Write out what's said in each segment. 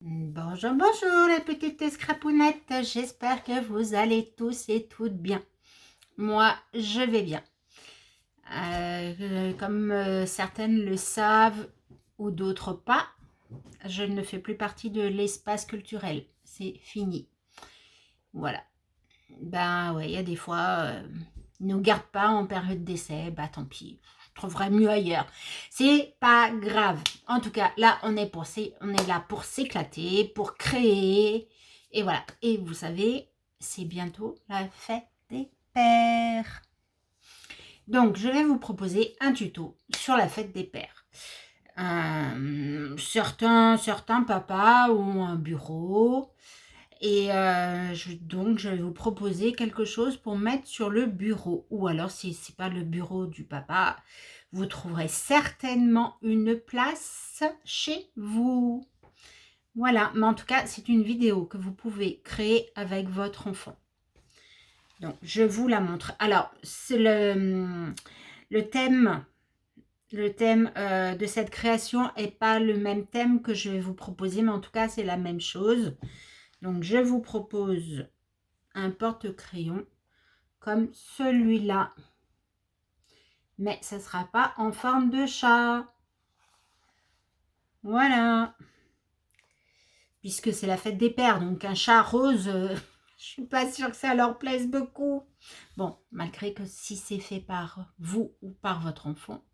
Bonjour, bonjour les petites scrapounettes, j'espère que vous allez tous et toutes bien. Moi, je vais bien. Comme certaines le savent ou d'autres pas, je ne fais plus partie de l'espace culturel. C'est fini. Voilà. Ben ouais, il y a des fois, ils ne nous gardent pas en période d'essai, bah tant pis. Je trouverais mieux ailleurs. C'est pas grave. En tout cas, là, on est là pour s'éclater, pour créer. Et voilà. Et vous savez, c'est bientôt la fête des pères. Donc, je vais vous proposer un tuto sur la fête des pères. Certains papas ont un bureau. Et donc, je vais vous proposer quelque chose pour mettre sur le bureau. Ou alors, si ce n'est pas le bureau du papa, vous trouverez certainement une place chez vous. Voilà, mais en tout cas, c'est une vidéo que vous pouvez créer avec votre enfant. Donc, je vous la montre. Alors, c'est le thème de cette création n'est pas le même thème que je vais vous proposer, mais en tout cas, c'est la même chose. Donc, je vous propose un porte-crayon comme celui-là. Mais ce ne sera pas en forme de chat. Voilà. Puisque c'est la fête des pères, donc un chat rose, je suis pas sûre que ça leur plaise beaucoup. Bon, malgré que si c'est fait par vous ou par votre enfant,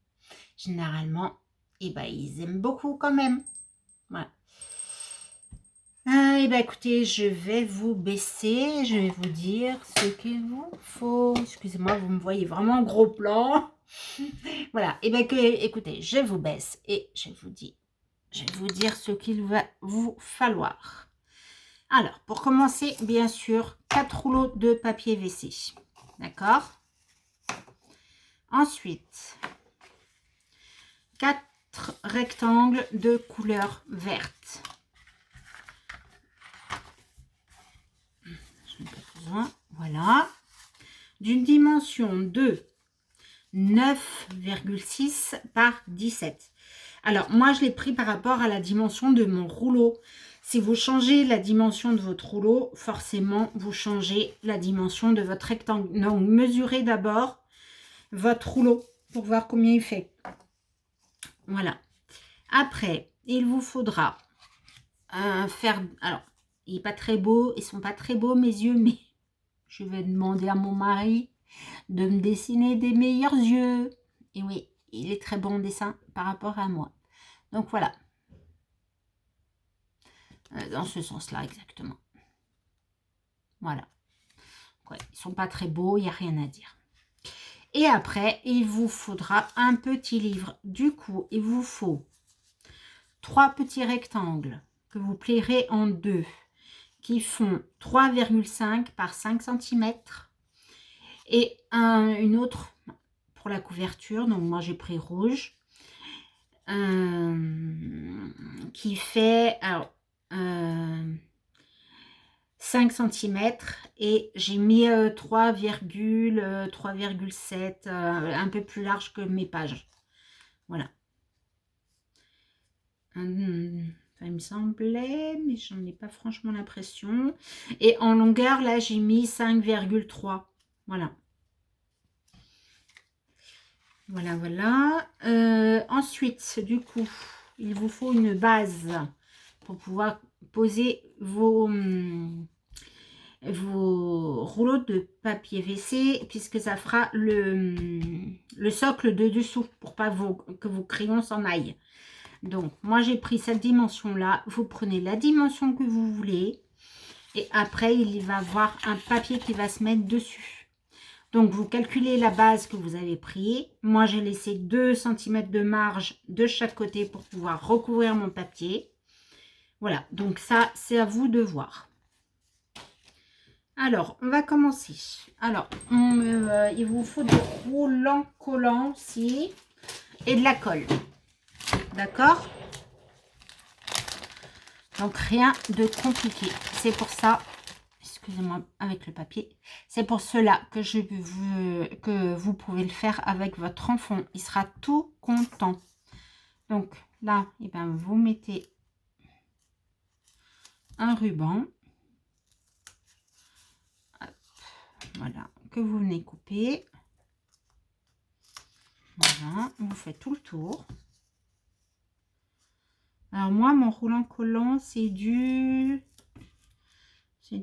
généralement, eh ben, ils aiment beaucoup quand même. Voilà. Eh bien, écoutez, je vais vous baisser, je vais vous dire ce qu'il vous faut. Excusez-moi, vous me voyez vraiment en gros plan. Voilà, et bien écoutez, je vous baisse et je vais vous dire ce qu'il va vous falloir. Alors, pour commencer, bien sûr, 4 rouleaux de papier WC. D'accord? Ensuite, 4 rectangles de couleur verte. Je n'ai pas besoin. Voilà. D'une dimension de 9,6 par 17. Alors, moi, je l'ai pris par rapport à la dimension de mon rouleau. Si vous changez la dimension de votre rouleau, forcément, vous changez la dimension de votre rectangle. Donc, mesurez d'abord votre rouleau pour voir combien il fait. Voilà. Après, il vous faudra faire... Alors, il n'est pas très beau, ils ne sont pas très beaux mes yeux, mais je vais demander à mon mari de me dessiner des meilleurs yeux. Et oui, il est très bon en dessin par rapport à moi. Donc voilà. Dans ce sens-là, exactement. Voilà. Ouais, ils ne sont pas très beaux, il n'y a rien à dire. Et après, il vous faudra un petit livre. Du coup, il vous faut 3 petits rectangles que vous plierez en deux, qui font 3,5 par 5 cm. Et une autre pour la couverture, donc moi j'ai pris rouge, qui fait alors, 5 cm et j'ai mis 3,7, un peu plus large que mes pages. Voilà. Ça me semblait, mais j'en ai pas franchement l'impression. Et en longueur, là, j'ai mis 5,3. Voilà. Voilà, voilà. Ensuite, du coup, il vous faut une base pour pouvoir poser vos rouleaux de papier WC, puisque ça fera le socle de dessous pour pas que vos crayons s'en aillent. Donc, moi, j'ai pris cette dimension-là. Vous prenez la dimension que vous voulez. Et après, il va y avoir un papier qui va se mettre dessus. Donc, vous calculez la base que vous avez pris. Moi, j'ai laissé 2 cm de marge de chaque côté pour pouvoir recouvrir mon papier. Voilà, donc ça, c'est à vous de voir. Alors, on va commencer. Alors, il vous faut des roulants collants aussi et de la colle. D'accord? Donc, rien de compliqué. C'est pour ça, excusez-moi, avec le papier, c'est pour cela que que vous pouvez le faire avec votre enfant. Il sera tout content. Donc, là, eh ben, vous mettez un ruban. Hop, voilà, que vous venez couper. Voilà, vous faites tout le tour. Alors moi, mon roulant collant, c'est du 9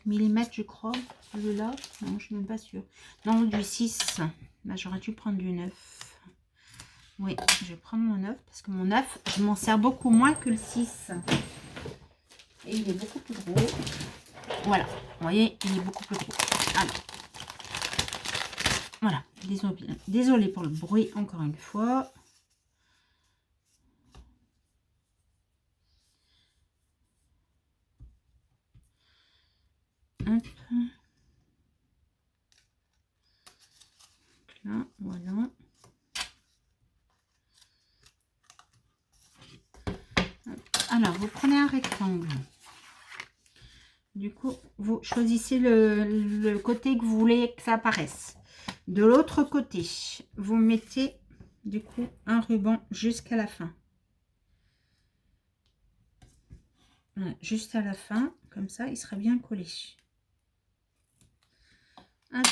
mm, je crois. Celui-là, non, je ne suis même pas sûre. Non, du 6. Là, j'aurais dû prendre du 9. Oui, je vais prendre mon 9 parce que mon 9, je m'en sers beaucoup moins que le 6. Et il est beaucoup plus gros. Voilà, vous voyez, il est beaucoup plus gros. Alors, voilà, désolé pour le bruit encore une fois. Hop. Là, voilà. Alors, vous prenez un rectangle. Du coup, vous choisissez le côté que vous voulez que ça apparaisse. De l'autre côté, vous mettez du coup un ruban jusqu'à la fin. Voilà, juste à la fin, comme ça, il sera bien collé. Hop.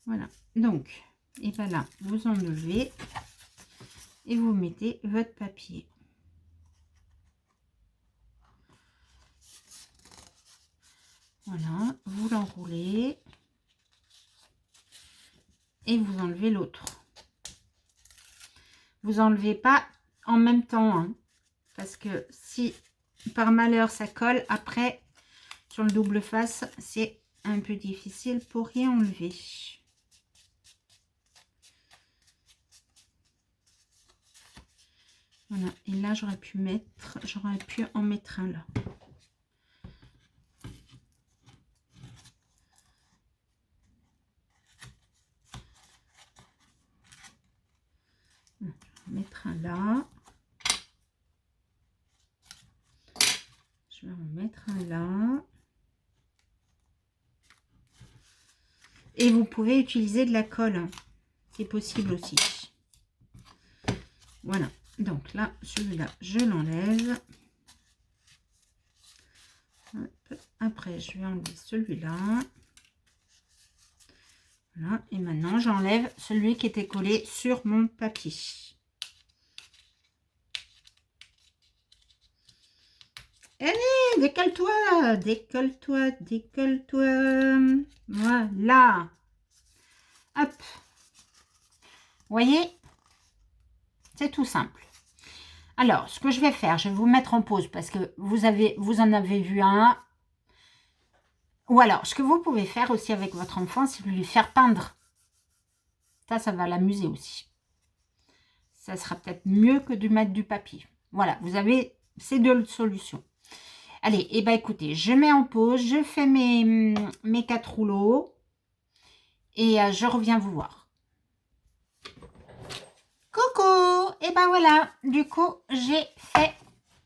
Voilà. Donc, et bien là, vous enlevez et vous mettez votre papier. Voilà, vous l'enroulez et vous enlevez l'autre. Vous enlevez pas en même temps, hein, parce que si par malheur ça colle, après sur le double face, c'est un peu difficile pour y enlever. Voilà, et là j'aurais pu en mettre un là. Mettre un là. Je vais en mettre un là. Et vous pouvez utiliser de la colle, hein. C'est possible aussi. Voilà. Donc là, celui-là, je l'enlève. Après, je vais enlever celui-là. Voilà. Et maintenant, j'enlève celui qui était collé sur mon papier. Allez, décolle-toi, décolle-toi, décolle-toi. Voilà. Hop. Vous voyez, c'est tout simple. Alors, ce que je vais faire, je vais vous mettre en pause parce que vous en avez vu un. Ou alors, ce que vous pouvez faire aussi avec votre enfant, c'est lui faire peindre. Ça va l'amuser aussi. Ça sera peut-être mieux que de mettre du papier. Voilà, vous avez ces deux solutions. Allez, et ben écoutez, je mets en pause, je fais mes 4 rouleaux et je reviens vous voir. Coucou! Et ben voilà, du coup, j'ai fait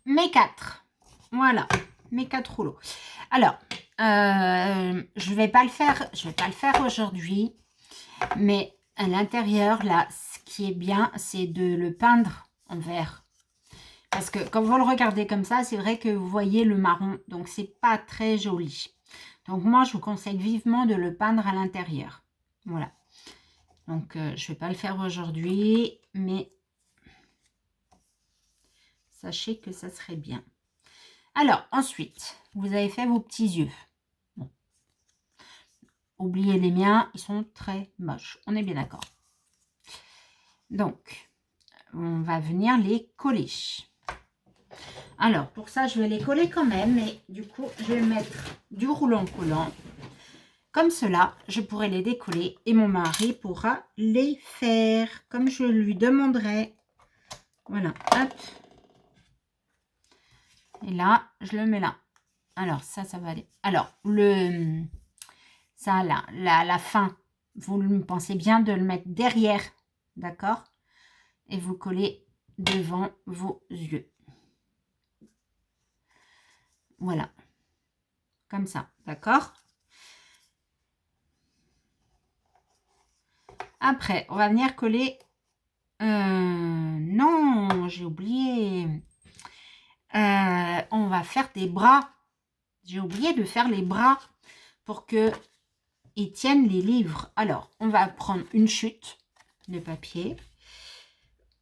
mes 4. Voilà, mes 4 rouleaux. Alors, je vais pas le faire aujourd'hui, mais à l'intérieur, là, ce qui est bien, c'est de le peindre en vert. Parce que quand vous le regardez comme ça, c'est vrai que vous voyez le marron, donc c'est pas très joli. Donc moi, je vous conseille vivement de le peindre à l'intérieur. Voilà. Donc, je vais pas le faire aujourd'hui, mais sachez que ça serait bien. Alors, ensuite, vous avez fait vos petits yeux. Bon. Oubliez les miens, ils sont très moches. On est bien d'accord. Donc, on va venir les coller. Alors, pour ça, je vais les coller quand même, mais du coup, je vais mettre du roulant collant. Comme cela, je pourrai les décoller et mon mari pourra les faire comme je lui demanderai. Voilà, hop. Et là, je le mets là. Alors, ça va aller. Alors, ça, là, la fin, vous pensez bien de le mettre derrière, d'accord? Et vous collez devant vos yeux. Voilà. Comme ça, d'accord? Après, on va venir coller Non, j'ai oublié. On va faire des bras. J'ai oublié de faire les bras pour que ils tiennent les livres. Alors, on va prendre une chute de papier.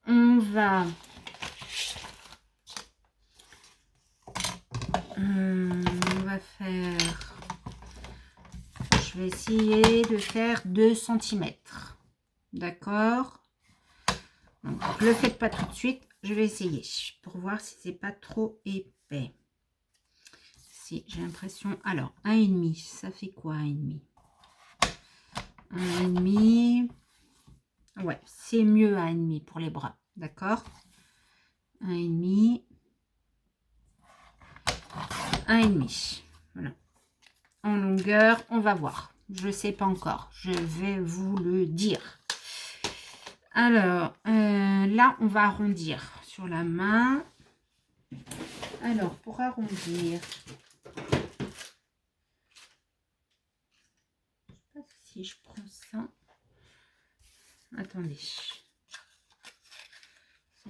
On va faire... Je vais essayer de faire 2 centimètres. D'accord? Donc, ne le faites pas tout de suite. Je vais essayer pour voir si c'est pas trop épais. Si, j'ai l'impression... Alors, 1,5. Ça fait quoi, 1,5? 1,5. Ouais, c'est mieux 1,5 pour les bras. D'accord? 1,5. 1,5. Voilà. En longueur, on va voir. Je ne sais pas encore. Je vais vous le dire. Alors, là, on va arrondir sur la main. Alors, pour arrondir, je sais pas si je prends ça. Attendez. Si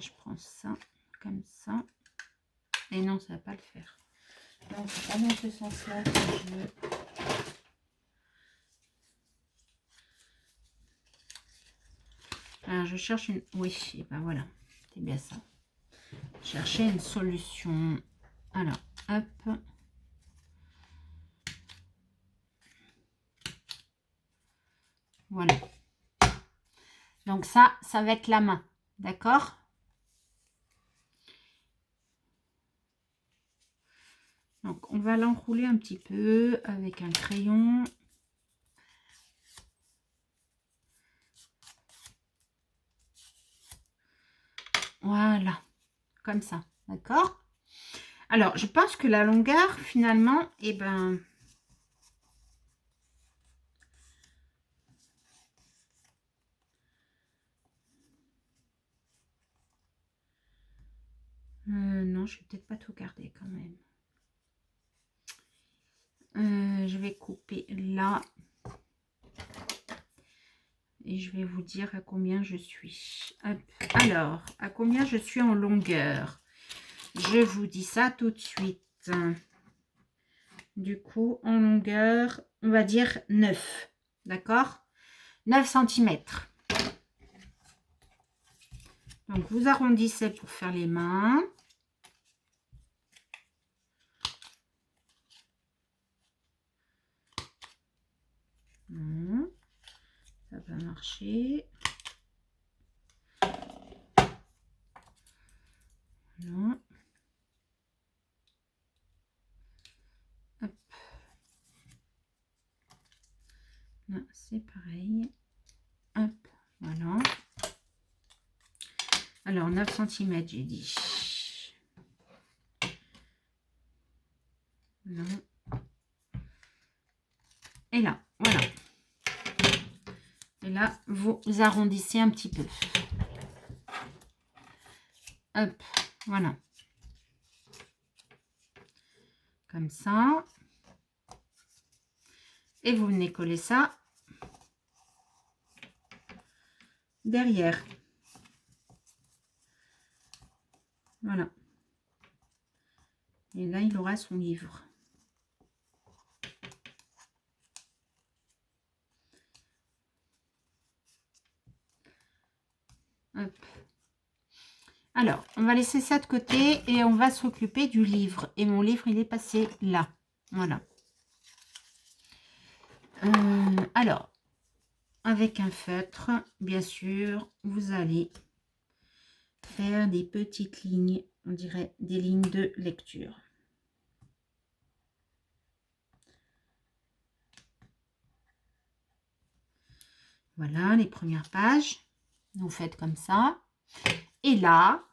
je prends ça, comme ça. Et non, ça va pas le faire. Donc, c'est pas dans ce sens-là que je veux. Alors, je cherche une... Oui, et ben voilà. C'est bien ça. Chercher une solution. Alors, hop. Voilà. Donc ça va être la main. D'accord? Donc, on va l'enrouler un petit peu avec un crayon. Voilà. Comme ça. D'accord? Alors, je pense que la longueur, finalement, eh ben... non, je vais peut-être pas tout garder quand même. Je vais couper là. Et je vais vous dire à combien je suis. Hop. Alors, à combien je suis en longueur? Je vous dis ça tout de suite. Du coup, en longueur, on va dire 9. D'accord? 9 cm. Donc, vous arrondissez pour faire les mains. Ça va marcher. Voilà. Hop. Là, c'est pareil. Hop, voilà. Alors, 9 cm, j'ai dit. Là. Et là, voilà. Et là, vous arrondissez un petit peu. Hop, voilà. Comme ça. Et vous venez coller ça derrière. Voilà. Et là, il aura son livre. Hop. Alors, on va laisser ça de côté et on va s'occuper du livre. Et mon livre, il est passé là. Voilà. Alors, avec un feutre, bien sûr, vous allez faire des petites lignes, on dirait des lignes de lecture. Voilà, les premières pages. Vous faites comme ça. Et là,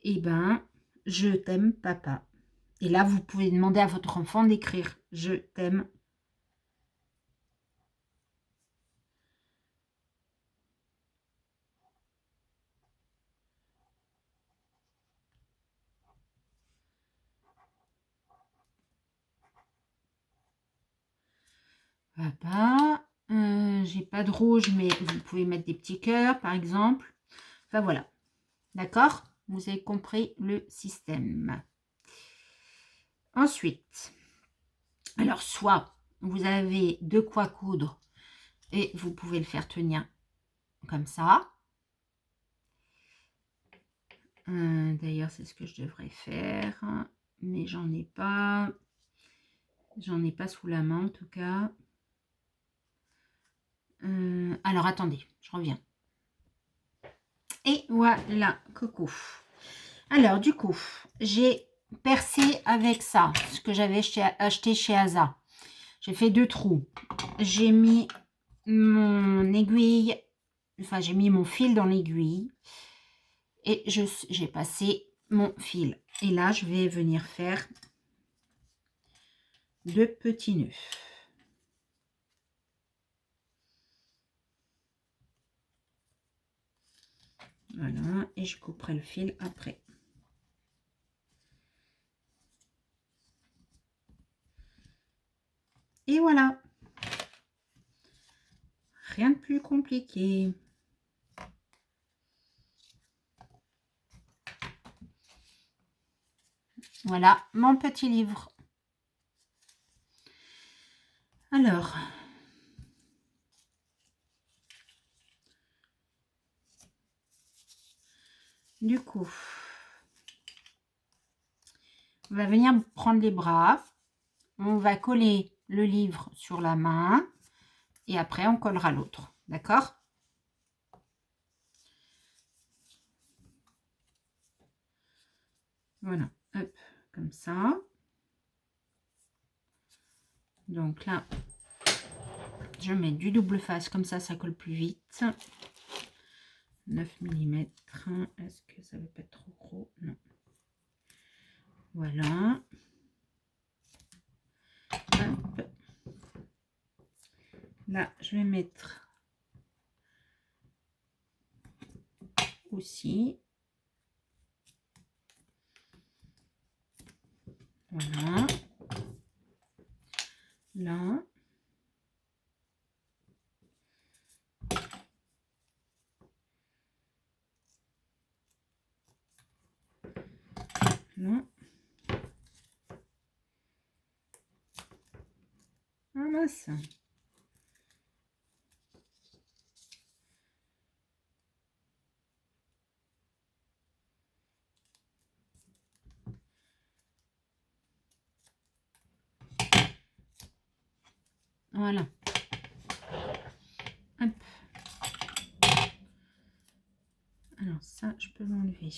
eh ben, je t'aime papa. Et là, vous pouvez demander à votre enfant d'écrire « Je t'aime ». Papa. J'ai pas de rouge, mais vous pouvez mettre des petits cœurs, par exemple. Enfin, voilà. D'accord? Vous avez compris le système. Ensuite, alors, soit vous avez de quoi coudre et vous pouvez le faire tenir comme ça. D'ailleurs, c'est ce que je devrais faire, mais j'en ai pas. J'en ai pas sous la main, en tout cas. Alors, attendez, je reviens. Et voilà, coucou. Alors, du coup, j'ai percé avec ça, ce que j'avais acheté chez Asa. J'ai fait 2 trous. J'ai mis mon aiguille, enfin, j'ai mis mon fil dans l'aiguille. Et j'ai passé mon fil. Et là, je vais venir faire 2 petits nœuds. Voilà, et je couperai le fil après. Et voilà. Rien de plus compliqué. Voilà mon petit livre. Alors, du coup, on va venir prendre les bras. On va coller le livre sur la main. Et après, on collera l'autre. D'accord? Voilà. Hop, comme ça. Donc là, je mets du double face. Comme ça colle plus vite. 9 mm. Est-ce que ça ne va pas être trop gros? Non. Voilà. Hop. Là, je vais mettre aussi. Voilà. Là. Là. Ah mince. Voilà. Hop. Alors ça, je peux l'enlever.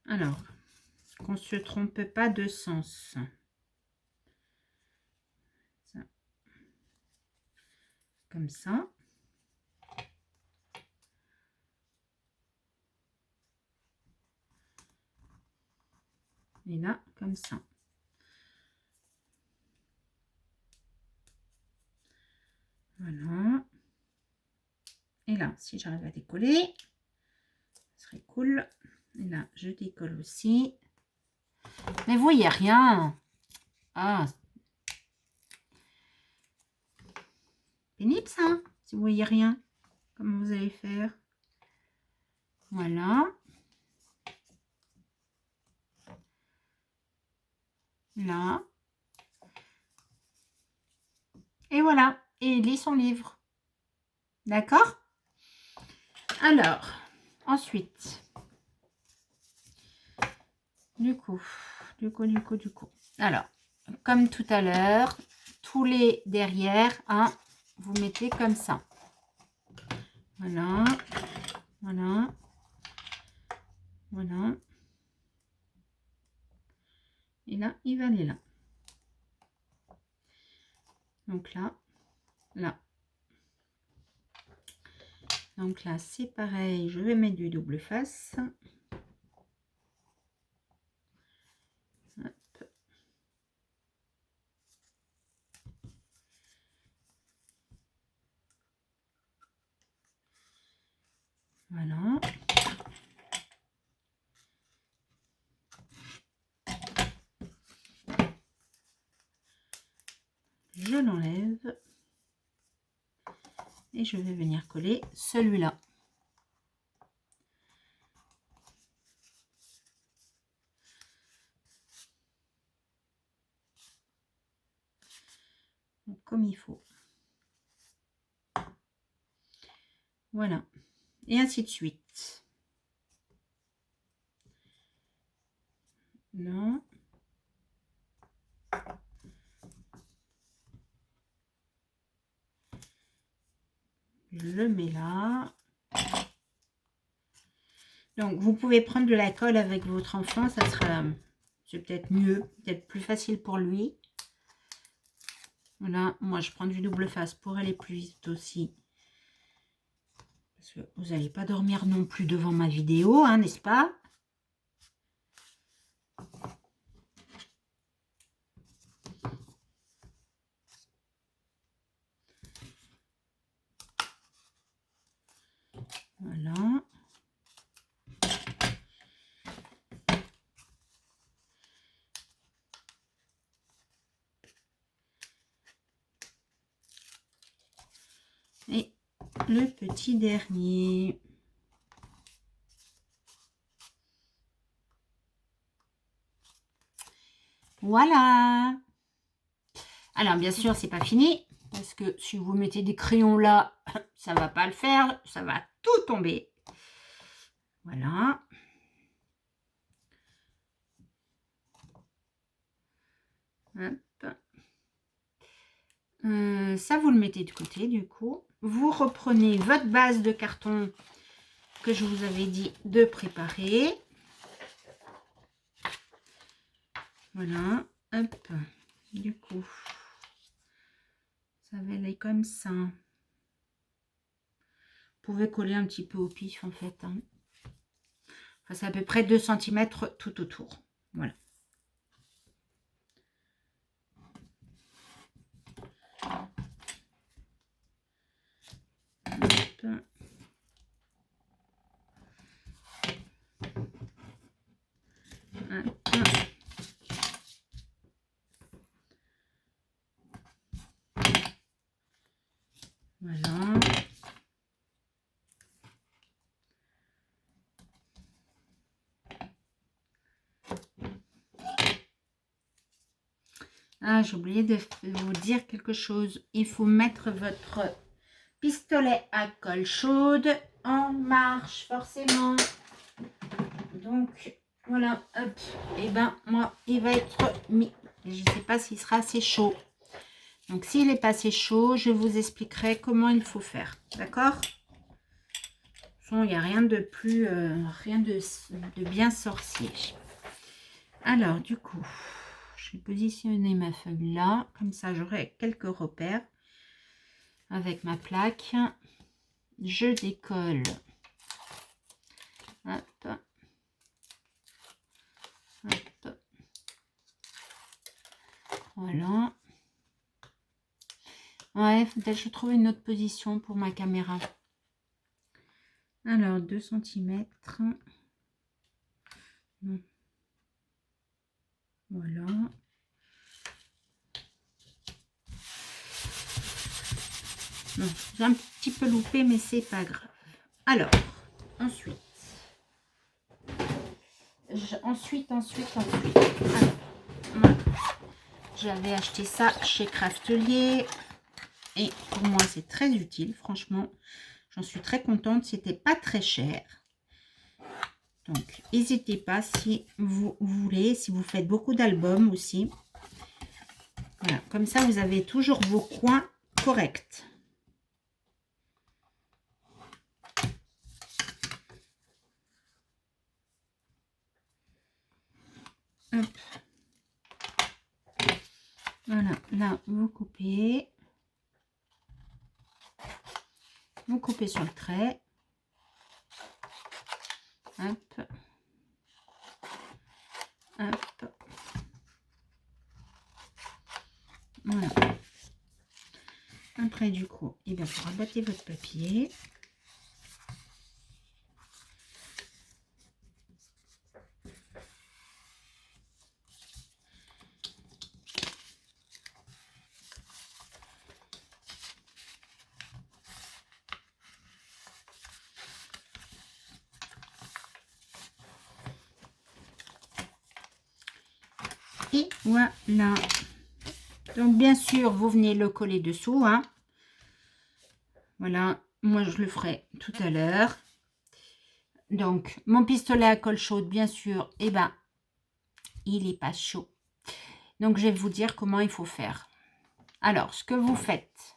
Alors, qu'on ne se trompe pas de sens. Ça. Comme ça. Et là, comme ça. Voilà. Et là, si j'arrive à décoller, ce serait cool. Et là, je décolle aussi. Mais vous voyez rien. Ah. Pénible ça, si vous voyez rien. Comment vous allez faire? Voilà. Là. Et voilà. Et il lit son livre. D'accord? Alors, ensuite, du coup. Alors, comme tout à l'heure, tous les derrière, hein, vous mettez comme ça. Voilà. Voilà. Voilà. Et là, il va aller là. Donc là, là. Donc là, c'est pareil, je vais mettre du double face. Hop. Voilà. Et je vais venir coller celui-là. Comme il faut. Voilà. Et ainsi de suite. Non. Je le mets là. Donc, vous pouvez prendre de la colle avec votre enfant. Ça sera, c'est peut-être mieux, peut-être plus facile pour lui. Voilà. Moi, je prends du double face pour aller plus vite aussi. Parce que vous n'allez pas dormir non plus devant ma vidéo, hein, n'est-ce pas? Voilà. Et le petit dernier. Voilà. Alors, bien sûr, c'est pas fini. Parce que si vous mettez des crayons là, ça va pas le faire. Ça va tout tomber. Voilà. Hop. Ça, vous le mettez de côté, du coup. Vous reprenez votre base de carton que je vous avais dit de préparer. Voilà. Hop. Du coup, ça va aller comme ça. Vous pouvez coller un petit peu au pif, en fait. Hein. Enfin, c'est à peu près 2 cm tout autour. Voilà. Hop. Voilà. Ah, j'ai oublié de vous dire quelque chose. Il faut mettre votre pistolet à colle chaude en marche, forcément. Donc, voilà, hop. Et ben, moi, il va être mis. Je ne sais pas s'il sera assez chaud. Donc, s'il n'est pas assez chaud, je vous expliquerai comment il faut faire. D'accord? Il n'y a rien de plus, rien de bien sorcier. Alors, du coup, je vais positionner ma feuille là. Comme ça, j'aurai quelques repères avec ma plaque. Je décolle. Hop. Hop. Voilà. Ouais, peut-être que je trouve une autre position pour ma caméra. Alors, 2 cm. Voilà. Bon, j'ai un petit peu loupé, mais c'est pas grave. Alors, ensuite. Alors, voilà. J'avais acheté ça chez Craftelier. Et pour moi, c'est très utile. Franchement, j'en suis très contente. C'était pas très cher. Donc, n'hésitez pas si vous voulez, si vous faites beaucoup d'albums aussi. Voilà, comme ça, vous avez toujours vos coins corrects. Hop. Voilà, là, vous coupez. Vous coupez sur le trait. Hop. Hop. Voilà. Après, du coup, et bien, vous rabattez votre papier. Voilà. Donc, bien sûr, vous venez le coller dessous. Hein. Voilà. Moi, je le ferai tout à l'heure. Donc, mon pistolet à colle chaude, bien sûr, eh ben, il n'est pas chaud. Donc, je vais vous dire comment il faut faire. Alors, ce que vous faites,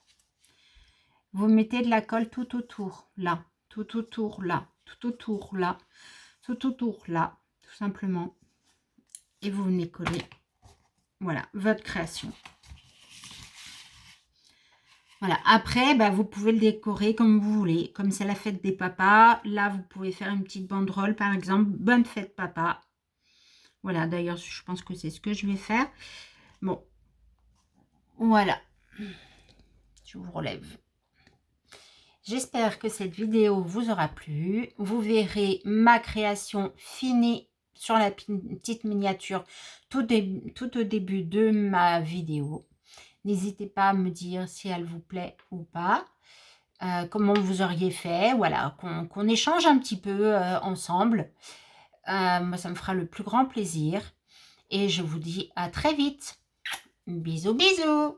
vous mettez de la colle tout autour, là, tout autour, là, tout autour, là, tout autour, là, tout simplement. Et vous venez coller, voilà, votre création. Voilà, après, bah, vous pouvez le décorer comme vous voulez. Comme c'est la fête des papas, là, vous pouvez faire une petite banderole, par exemple, « Bonne fête, papa ». Voilà, d'ailleurs, je pense que c'est ce que je vais faire. Bon, voilà. Je vous relève. J'espère que cette vidéo vous aura plu. Vous verrez ma création finie sur la petite miniature tout au début de ma vidéo. N'hésitez pas à me dire si elle vous plaît ou pas. Comment vous auriez fait, voilà, qu'on échange un petit peu ensemble. Moi, ça me fera le plus grand plaisir. Et je vous dis à très vite. Bisous, bisous.